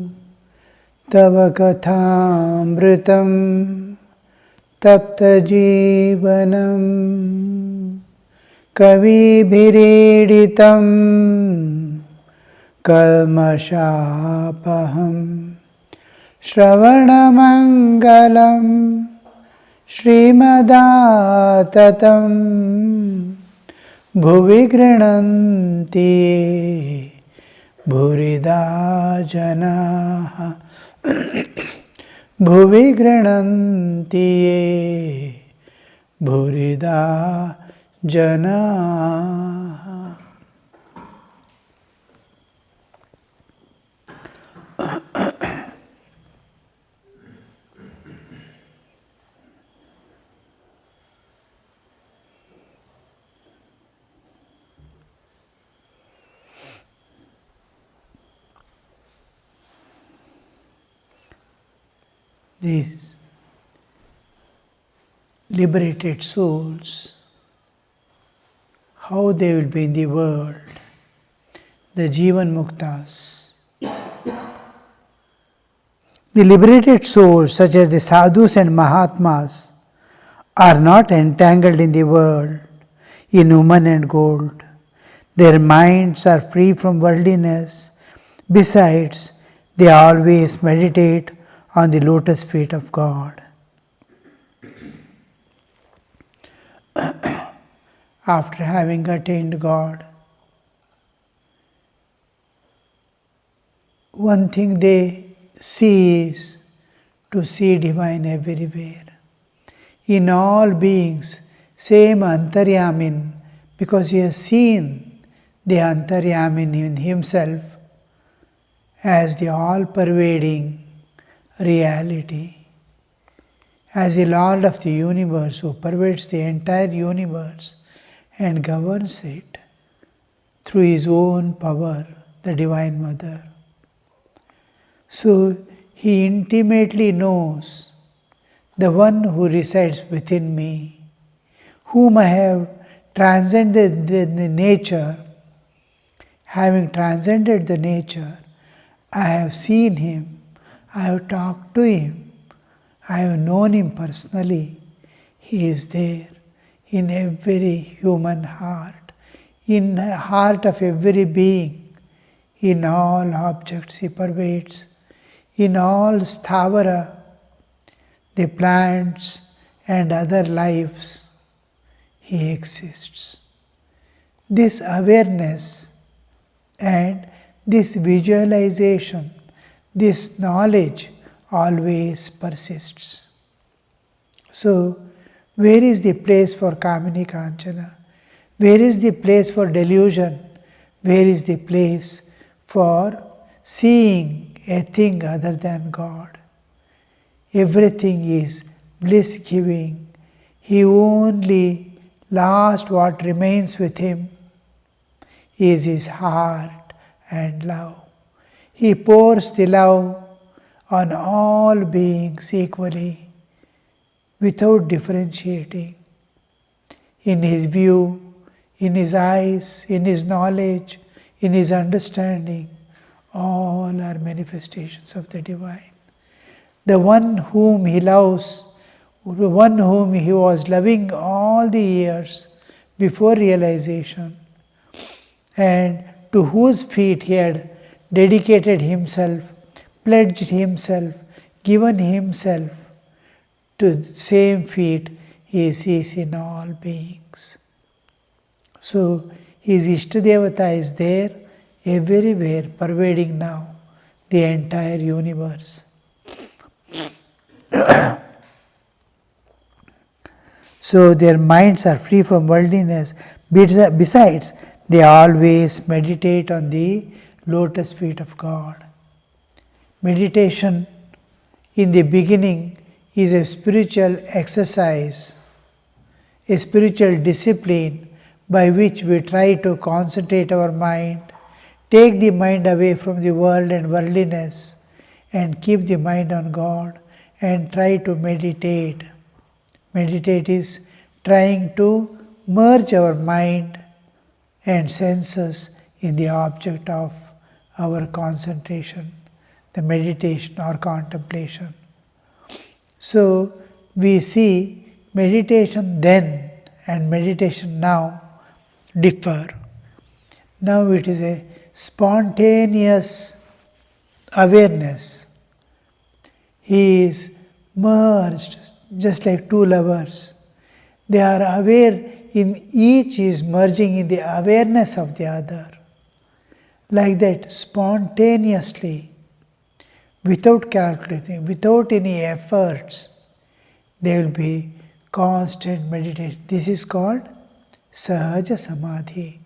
तव कथामृतं तप्तजीवनं कविभिरीडितं कल्मषापहं श्रवणमङ्गलं श्रीमदाततं भुवि गृह्णन्ति भूरिदा जनाः भुवि गृह्णन्ति भूरिदा जनाः. These liberated souls, how they will be in the world, the Jivan Muktas. The liberated souls, such as the sadhus and mahatmas, are not entangled in the world, in woman and gold. Their minds are free from worldliness. Besides, they always meditate on the lotus feet of God. After having attained God, one thing they see is to see divine everywhere. In all beings, same Antaryamin, because he has seen the Antaryamin in himself as the all-pervading reality, as the Lord of the universe who pervades the entire universe and governs it through his own power, the Divine Mother. So he intimately knows the one who resides within me, whom I have transcended the nature. Having transcended the nature, I have seen him, I have talked to him, I have known him personally. He is there in every human heart, in the heart of every being, in all objects he pervades, in all sthavara, the plants and other lives, he exists. This awareness and this visualization, this knowledge always persists. So, where is the place for Kamini Kanchana? Where is the place for delusion? Where is the place for seeing a thing other than God? Everything is bliss-giving. He only last what remains with him is his heart and love. He pours the love on all beings equally, without differentiating. In his view, in his eyes, in his knowledge, in his understanding, all are manifestations of the divine. The one whom he loves, the one whom he was loving all the years before realization, and to whose feet he had dedicated himself, pledged himself, given himself, to the same feet he sees in all beings. So his Ishtadevata is there everywhere, pervading now the entire universe. So their minds are free from worldliness. Besides, they always meditate on the lotus feet of God. Meditation in the beginning is a spiritual exercise, a spiritual discipline by which we try to concentrate our mind, take the mind away from the world and worldliness, and keep the mind on God and try to meditate. Meditate is trying to merge our mind and senses in the object of our concentration, the meditation or contemplation. So we see meditation then and meditation now differ. Now it is a spontaneous awareness. He is merged, just like two lovers. They are aware, in each is merging in the awareness of the other. Like that, spontaneously, without calculating, without any efforts, there will be constant meditation. This is called Sahaja Samadhi.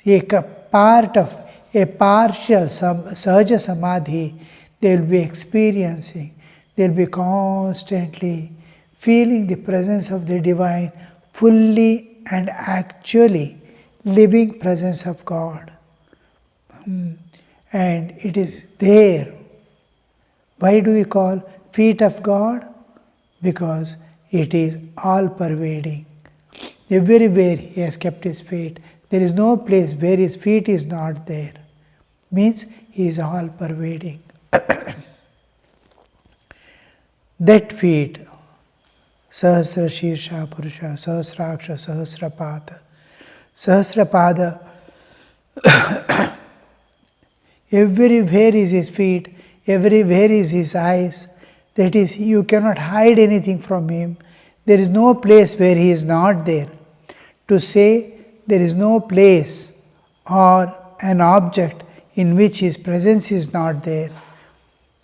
A part of a partial Sahaja Samadhi they will be experiencing. They will be constantly feeling the presence of the Divine, fully and actually living presence of God. And it is there. Why do we call feet of God? Because it is all pervading. Everywhere He has kept His feet. There is no place where His feet is not there. Means He is all pervading. That feet, Sahasra Shirsha Purusha, Sahasraksha, Sahasrapada, everywhere is His feet, everywhere is His eyes. That is, you cannot hide anything from Him. There is no place where He is not there. To say there is no place or an object in which His presence is not there,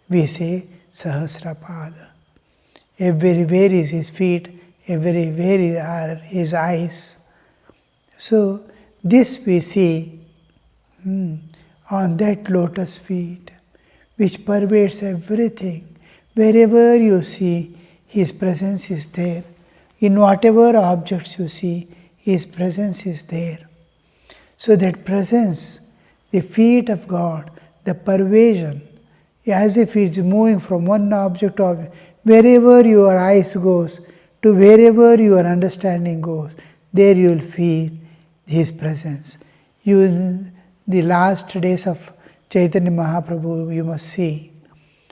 we say Sahasrapada. Everywhere is His feet, everywhere are His eyes. So this we see on that lotus feet, which pervades everything. Wherever you see, His presence is there. In whatever objects you see, His presence is there. So that presence, the feet of God, the pervasion, as if He is moving from one object to object, wherever your eyes goes, to wherever your understanding goes, there you will feel His presence. You, the last days of Chaitanya Mahaprabhu, you must see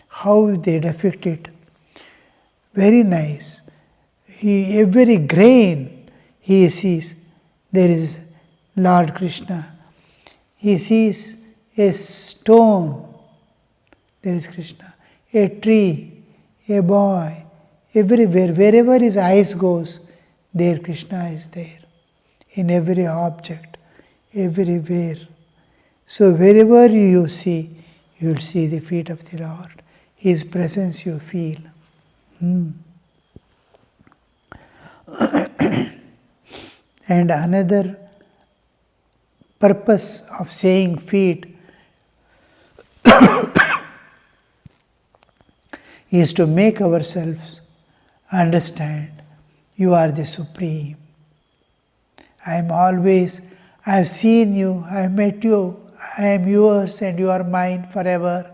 how they depict it. Very nice. Every grain he sees, there is Lord Krishna. He sees a stone, there is Krishna. A tree, a boy, everywhere, wherever his eyes goes, there Krishna is there. In every object, everywhere. So wherever you see, you will see the feet of the Lord. His presence you feel. And another purpose of saying feet is to make ourselves understand you are the Supreme. I have seen you, I have met you, I am yours and you are mine forever.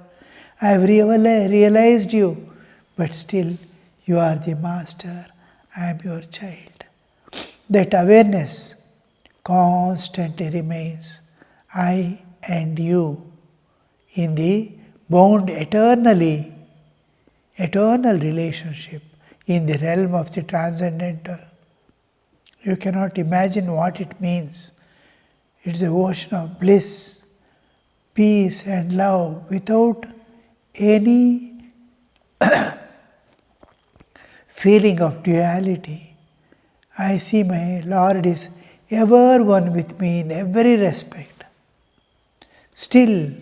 I have realized you, but still you are the Master, I am your child. That awareness constantly remains, I and you, in the bound eternal relationship, in the realm of the transcendental. You cannot imagine what it means. It's an ocean of bliss, peace and love without any feeling of duality. I see my Lord is ever one with me in every respect. Still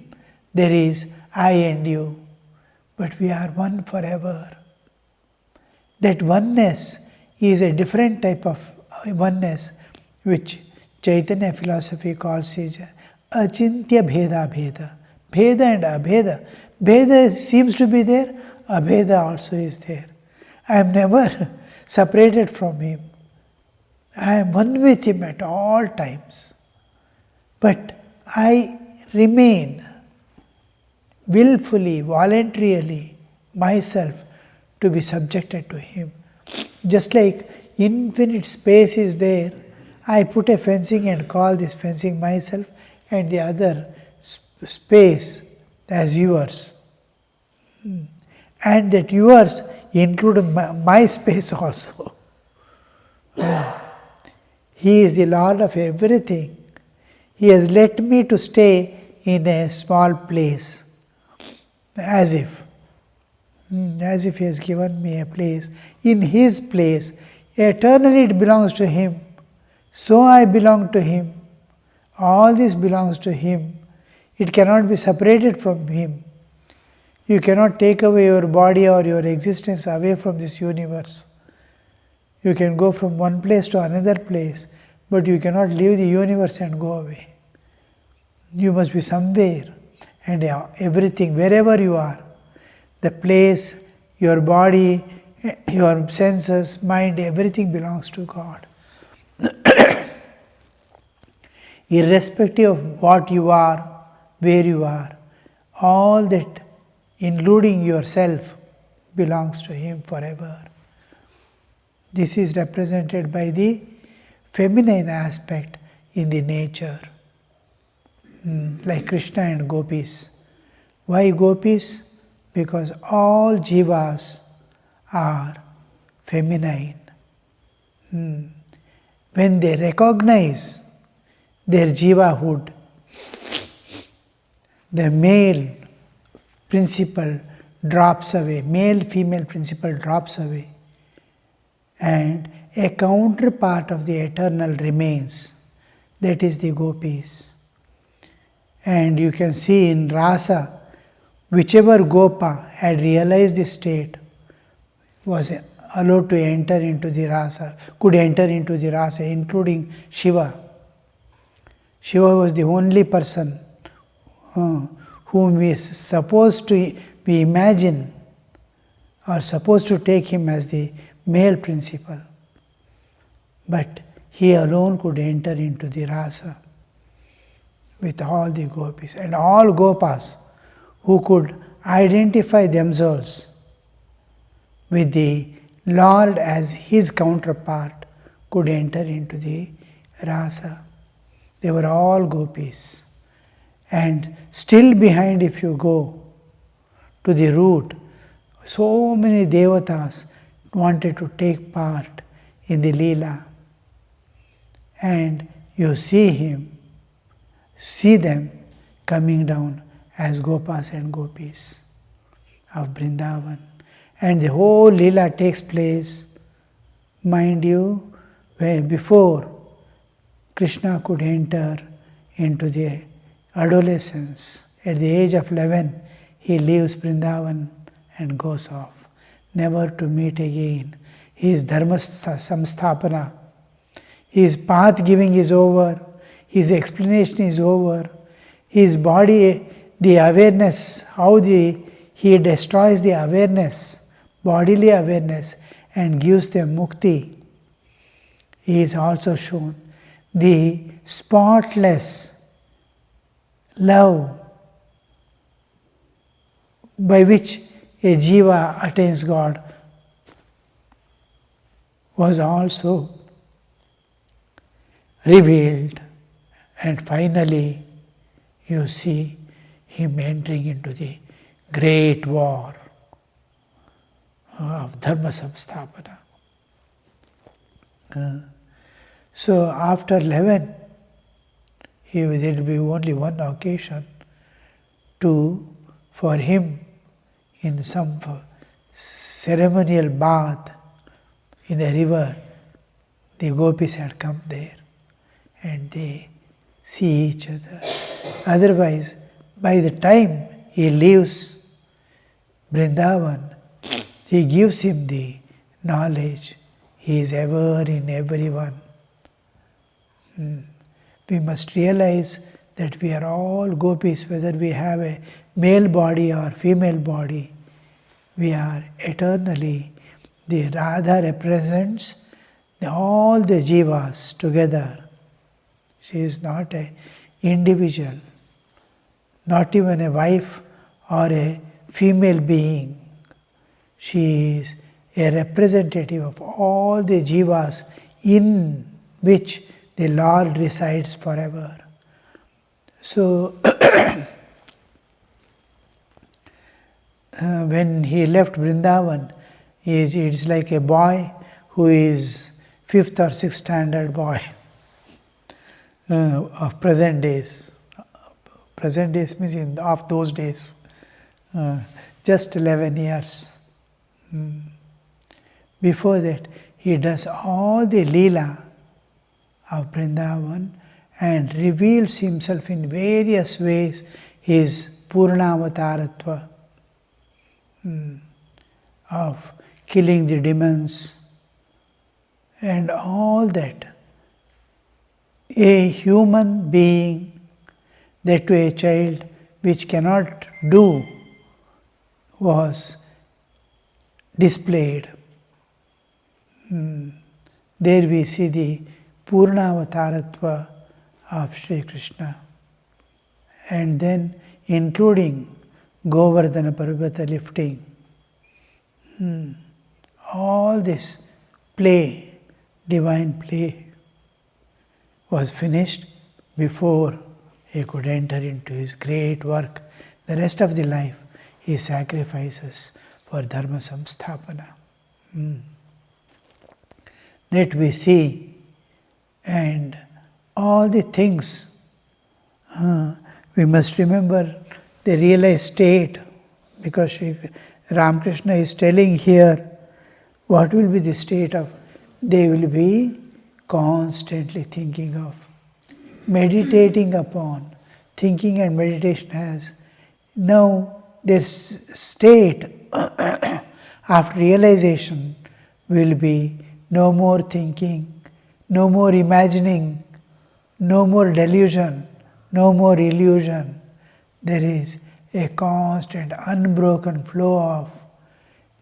there is I and you, but we are one forever. That oneness is a different type of oneness which Chaitanya philosophy calls it Achintya Bheda Bheda. Bheda and Abheda. Bheda seems to be there, Abheda also is there. I am never separated from Him. I am one with Him at all times. But I remain willfully, voluntarily myself to be subjected to Him. Just like infinite space is there, I put a fencing and call this fencing myself and the other space as yours. And that yours include my space also. He is the Lord of everything. He has let me to stay in a small place, as if He has given me a place. In His place, eternally it belongs to Him. So I belong to Him. All this belongs to Him. It cannot be separated from Him. You cannot take away your body or your existence away from this universe. You can go from one place to another place, but you cannot leave the universe and go away. You must be somewhere, and everything, wherever you are, the place, your body, your senses, mind, everything belongs to God. Irrespective of what you are, where you are, all that, including yourself, belongs to Him forever. This is represented by the feminine aspect in the nature, like Krishna and gopis. Why gopis? Because all jivas are feminine. When they recognize their jivahood, the male principle drops away, male-female principle drops away, and a counterpart of the eternal remains. That is the gopis. And you can see in rasa, whichever gopa had realized this state was allowed to enter into the rasa, could enter into the rasa, including Shiva. Shiva was the only person whom we imagine are supposed to take him as the male principle. But he alone could enter into the rasa with all the gopis. And all gopas who could identify themselves with the Lord as his counterpart could enter into the rasa. They were all gopis. And still behind, if you go to the root, so many devatas wanted to take part in the Leela. And you see them coming down as gopas and gopis of Vrindavan. And the whole Leela takes place, mind you, where before Krishna could enter into the adolescence. At the age of 11, he leaves Vrindavan and goes off, never to meet again. His dharma samsthapana, his path giving is over, his explanation is over, his body, the awareness, how he destroys the awareness, bodily awareness, and gives them mukti, is also shown. The spotless love by which a jiva attains God was also revealed, and finally you see him entering into the great war of dharma samsthapana. So after 11, there will be only one occasion for him in some ceremonial bath in a river. The gopis had come there and they see each other. Otherwise, by the time he leaves Vrindavan, he gives him the knowledge. He is ever in everyone. We must realize that we are all gopis, whether we have a male body or female body. We are eternally. The Radha represents all the jivas together. She is not an individual, not even a wife or a female being. She is a representative of all the jivas in which the Lord resides forever. So, when he left Vrindavan, it's like a boy who is 5th or 6th standard boy of present days. Present days means of those days. Just 11 years. Before that, he does all the Leela of Vrindavan and reveals himself in various ways, his Purnavataratva of killing the demons and all that. A human being, that to a child, which cannot do, was displayed. There we see the Purnavataratva of Sri Krishna. And then including Govardhana Parvata lifting. All this play, divine play, was finished before he could enter into his great work. The rest of the life he sacrifices for Dharma Samsthapana. That we see, and all the things, we must remember the realized state, because Ramakrishna is telling here what will be the state of, they will be constantly thinking of, meditating upon. Thinking and meditation has now their state after realization will be no more thinking, no more imagining, no more delusion, no more illusion. There is a constant, unbroken flow of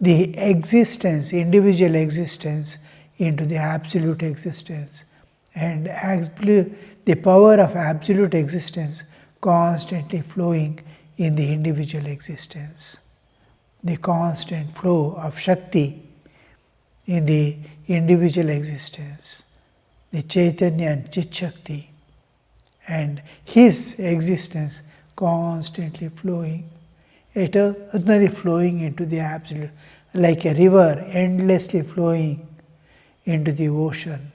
the existence, individual existence, into the absolute existence. And the power of absolute existence constantly flowing in the individual existence. The constant flow of Shakti in the individual existence. The Chaitanya and Chit Shakti. And his existence constantly flowing, eternally flowing into the absolute, like a river endlessly flowing into the ocean.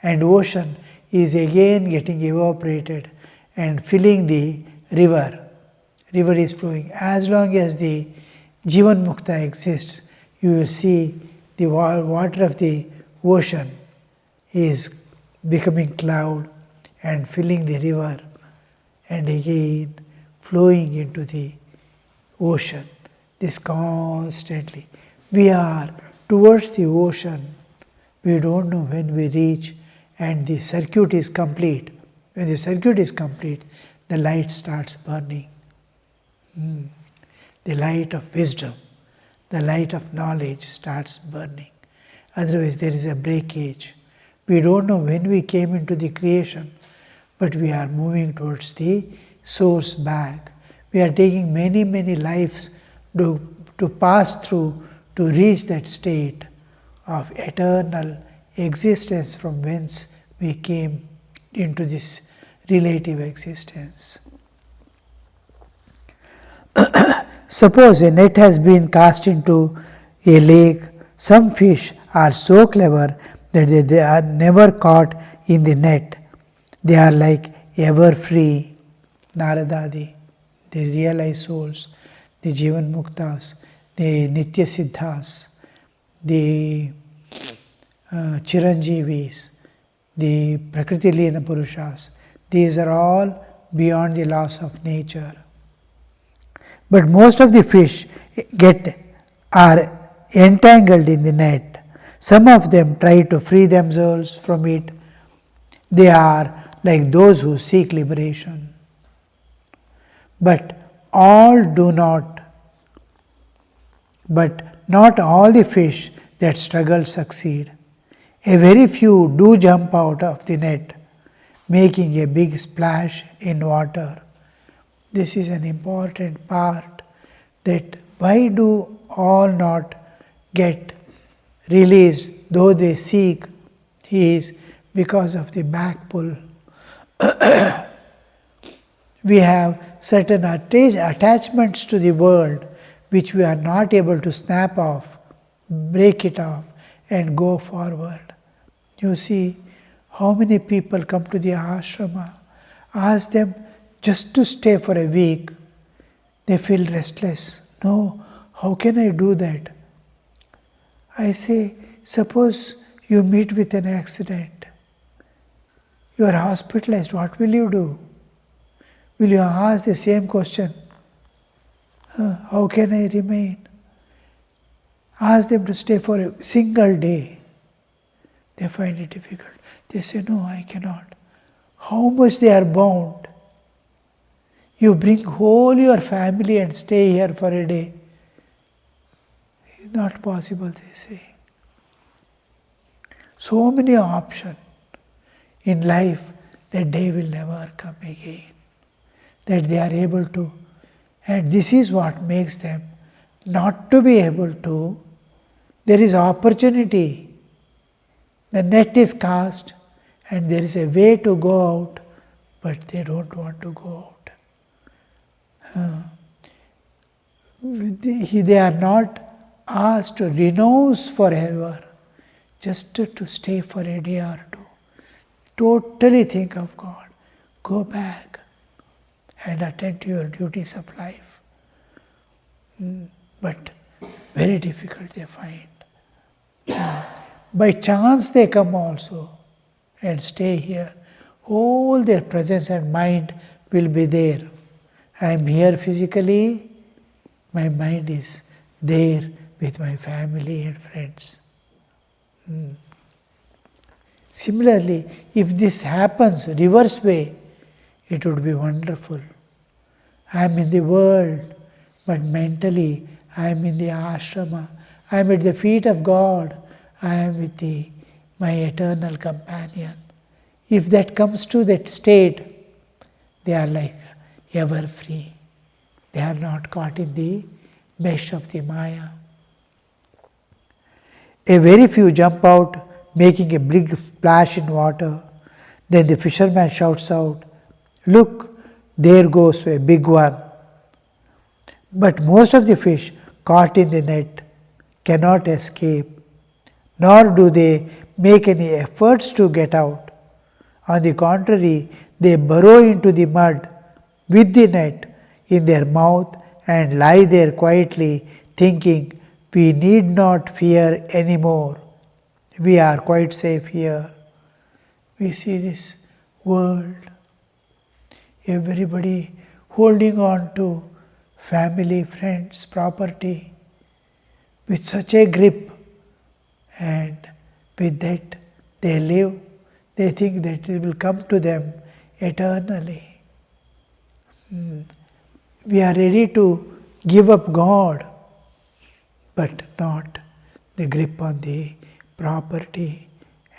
And ocean is again getting evaporated and filling the river. River is flowing. As long as the Jivan Mukta exists, you will see the water of the ocean is becoming cloud and filling the river and again flowing into the ocean. This constantly. We are towards the ocean. We don't know when we reach, and the circuit is complete. When the circuit is complete, the light starts burning. The light of wisdom, the light of knowledge starts burning. Otherwise there is a breakage. We don't know when we came into the creation, but we are moving towards the source back. We are taking many, many lives to pass through to reach that state of eternal existence from whence we came into this relative existence. Suppose a net has been cast into a lake. Some fish are so clever that they are never caught in the net. They are like ever free. Naradadi, the realized souls, the Jivan Muktas, the Nitya Siddhas, the Chiranjeevis, the Prakriti Lena Purushas. These are all beyond the laws of nature. But most of the fish are entangled in the net. Some of them try to free themselves from it. They are like those who seek liberation. But not all the fish that struggle succeed. A very few do jump out of the net, making a big splash in water. This is an important part, that why do all not get released, though they seek, is because of the back pull. We have certain attachments to the world which we are not able to snap off, break it off and go forward. You see how many people come to the ashrama, ask them just to stay for a week. They feel restless. No, how can I do that? I say, suppose you meet with an accident. You are hospitalized. What will you do? Will you ask the same question? How can I remain? Ask them to stay for a single day. They find it difficult. They say, no, I cannot. How much they are bound. You bring whole your family and stay here for a day. It's not possible, they say. So many options in life that day will never come again. That they are able to. And this is what makes them not to be able to. There is opportunity. The net is cast and there is a way to go out, but they don't want to go out. They are not asked to renounce forever, just to stay for a day or two. Totally think of God. Go back and attend to your duties of life. But very difficult they find. By chance they come also and stay here. All their presence and mind will be there. I am here physically, my mind is there with my family and friends. Similarly, if this happens reverse way, it would be wonderful. I am in the world, but mentally I am in the ashrama. I am at the feet of God. I am with my eternal companion. If that comes to that state, they are like ever free. They are not caught in the mesh of the Maya. A very few jump out, making a big splash in water. Then the fisherman shouts out, "Look, there goes a big one." But most of the fish caught in the net cannot escape, nor do they make any efforts to get out. On the contrary, they burrow into the mud with the net in their mouth and lie there quietly, thinking, "We need not fear any more. We are quite safe here." We see this world, everybody holding on to family, friends, property with such a grip, and with that they live. They think that it will come to them eternally. We are ready to give up God, but not the grip on the property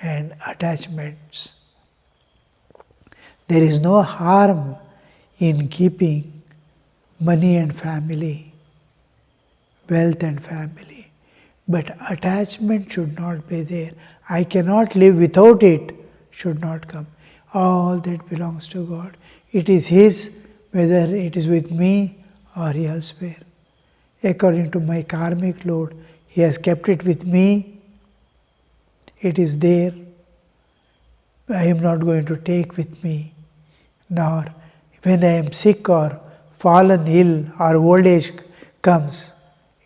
and attachments. There is no harm in keeping money and family, wealth and family, but attachment should not be there. I cannot live without it, should not come. All that belongs to God. It is His, whether it is with me or elsewhere. According to my karmic load, He has kept it with me. It is there. I am not going to take with me. Nor when I am sick or fallen ill or old age comes,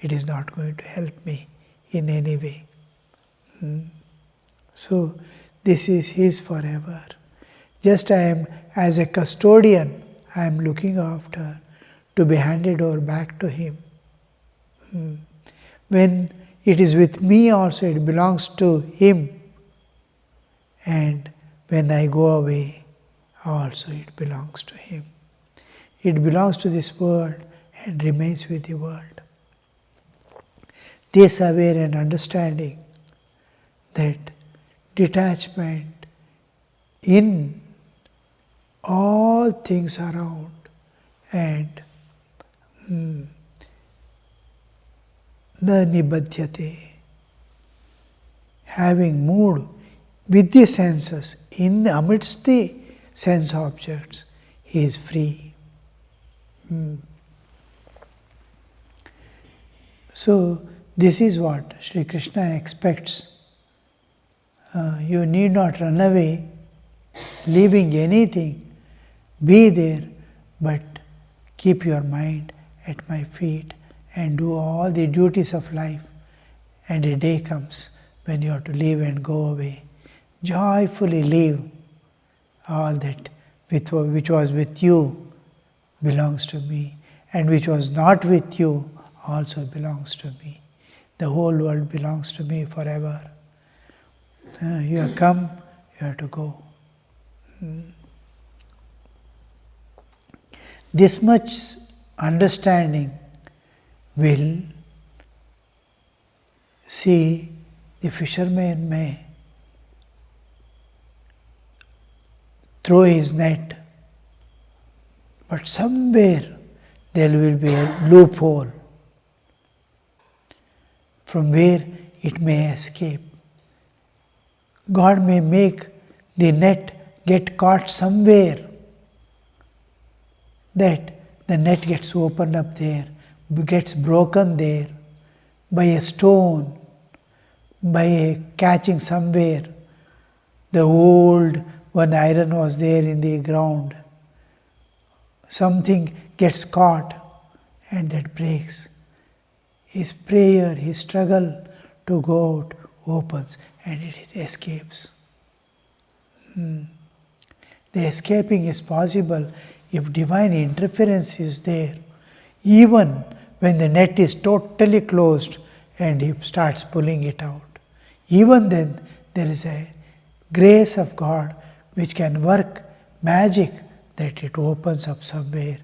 it is not going to help me in any way. So this is His forever. Just I am as a custodian, I am looking after to be handed over back to Him. When it is with me also, it belongs to Him. And when I go away, also it belongs to Him. It belongs to this world and remains with the world. This aware and understanding that detachment in all things around and na nibadhyate, having moved with the senses in amidst the sense objects, he is free. So this is what Sri Krishna expects. You need not run away, leaving anything. Be there, but keep your mind at my feet and do all the duties of life. And a day comes when you have to leave and go away. Joyfully leave. All that which was with you belongs to me, and which was not with you also belongs to me. The whole world belongs to me forever. You have come, you have to go. This much understanding will see the fisherman may throw his net, but somewhere there will be a loophole from where it may escape. God may make the net get caught somewhere, that the net gets opened up there, gets broken there by a stone, by a catching somewhere. The old one iron was there in the ground. Something gets caught and that breaks. His prayer, his struggle to go out opens and it escapes. The escaping is possible if divine interference is there, even when the net is totally closed and he starts pulling it out. Even then, there is a grace of God which can work magic that it opens up somewhere,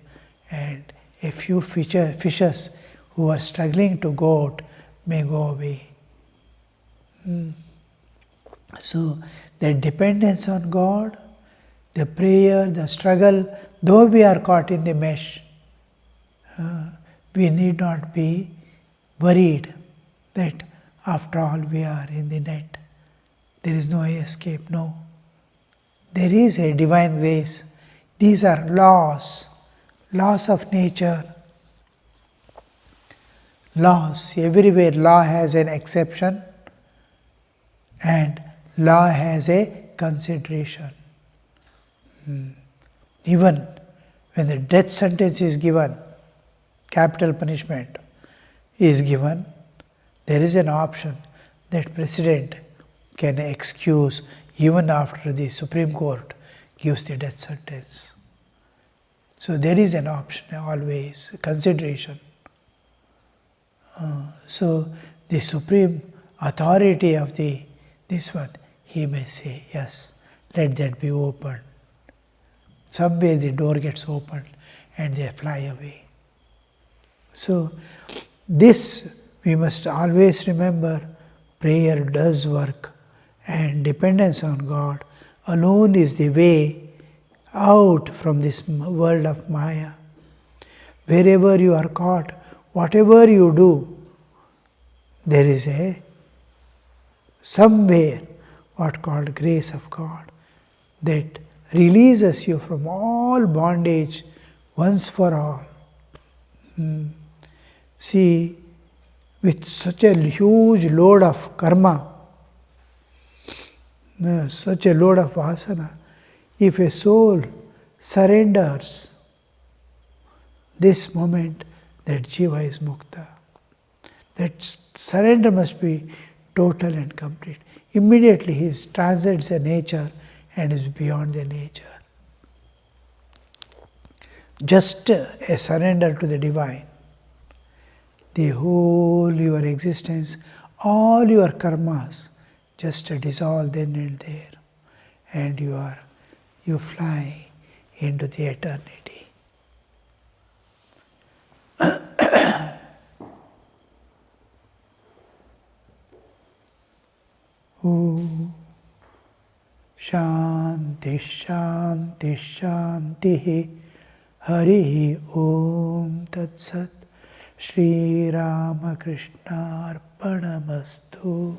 and a few fishes who are struggling to go out may go away. So, the dependence on God, the prayer, the struggle, though we are caught in the mesh, we need not be worried that after all we are in the net. There is no escape, no. There is a divine grace. These are laws of nature. Laws, everywhere law has an exception and law has a consideration. Even when the death sentence is given, capital punishment is given, there is an option that President can excuse even after the Supreme Court gives the death sentence. So there is an option always, consideration. So the supreme authority of this one, he may say, yes, let that be opened. Somewhere the door gets opened and they fly away. So this we must always remember, prayer does work and dependence on God alone is the way out from this world of Maya. Wherever you are caught, whatever you do, there is somewhere what called grace of God that releases you from all bondage once for all. See, with such a huge load of karma, such a load of vasana, if a soul surrenders this moment, that jiva is mukta. That surrender must be total and complete. Immediately he transcends the nature and is beyond the nature. Just a surrender to the divine. The whole your existence, all your karmas, just dissolve then and there, and you fly into the eternity. Shanti Shanti Shanti Hari Om Tat Sat Shri Ramakrishna Arpanamastu.